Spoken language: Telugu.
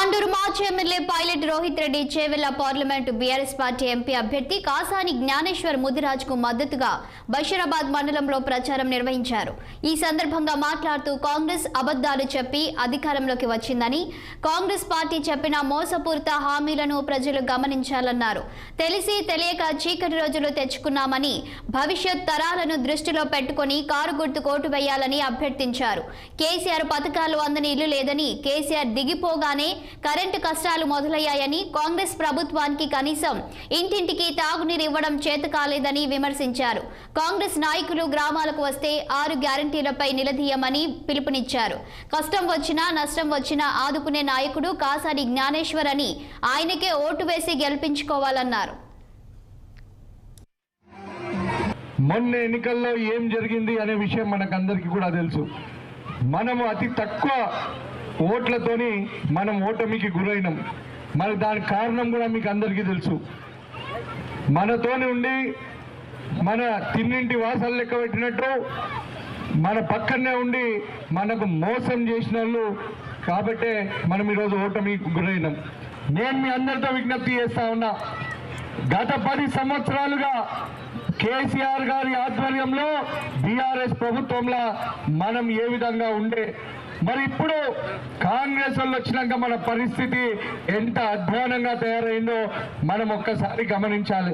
తాండూరు మాజీ MLA pilot Rohit Reddy Chevella parliament BRS party MP అభ్యర్థి కాసాని జ్ఞానేశ్వర్ ముదిరాజ్ కు మద్దతుగా బషీరాబాద్ మండలంలో ప్రచారం నిర్వహించారు. ఈ సందర్భంగా మాట్లాడుతూ కాంగ్రెస్ అబద్ధాలు చెప్పి అధికారంలోకి వచ్చిందని, కాంగ్రెస్ పార్టీ చెప్పిన మోసపూరిత హామీలను ప్రజలు గమనించాలన్నారు. తెలిసి తెలియక చీకటి రోజులు తెచ్చుకున్నామని, భవిష్యత్ తరాలను దృష్టిలో పెట్టుకుని కారు గుర్తుకు ఓటు వేయాలని అభ్యర్థించారు. కేసీఆర్ పథకాలు అందని ఇల్లు లేదని, కేసీఆర్ దిగిపోగానే కరెంటు కష్టాలు మొదలయ్యాయని, కాంగ్రెస్ ప్రభుత్వానికి కనీసం ఇంటింటికి తాగునీరు ఇవ్వడం చేత కాలేదని విమర్శించారు. కాంగ్రెస్ నాయకులు గ్రామాలకు వస్తే 6 గ్యారంటీలపై నిలదీయమని పిలుపునిచ్చారు. కష్టం వచ్చినా నష్టం వచ్చినా ఆదుకునే నాయకుడు కాసాని జ్ఞానేశ్వర్ అని, ఆయనకే ఓటు వేసి గెలిపించుకోవాలన్నారు. మొన్న ఎన్నికల్లో ఏం జరిగింది అనే విషయం మనకందరికీ కూడా తెలుసు. మనము అతి తక్కువ ఓట్లతోని మనం ఓటమికి గురైనాం. మరి దానికి కారణం కూడా మీకు అందరికీ తెలుసు. మనతోని ఉండి మన తిన్నింటి వాసాలు లెక్క పెట్టినట్టు మన పక్కనే ఉండి మనకు మోసం చేసిన వాళ్ళు కాబట్టే మనం ఈరోజు ఓటమికి గురైనాం. నేను మీ అందరితో విజ్ఞప్తి చేస్తా ఉన్నా, గత 10 సంవత్సరాలుగా కేసీఆర్ గారి ఆధ్వర్యంలో బీఆర్ఎస్ ప్రభుత్వంలో మనం ఏ విధంగా ఉండే, మరి ఇప్పుడు కాంగ్రెస్ వాళ్ళు వచ్చినాక మన పరిస్థితి ఎంత అధ్వానంగా తయారైందో మనం ఒక్కసారి గమనించాలి.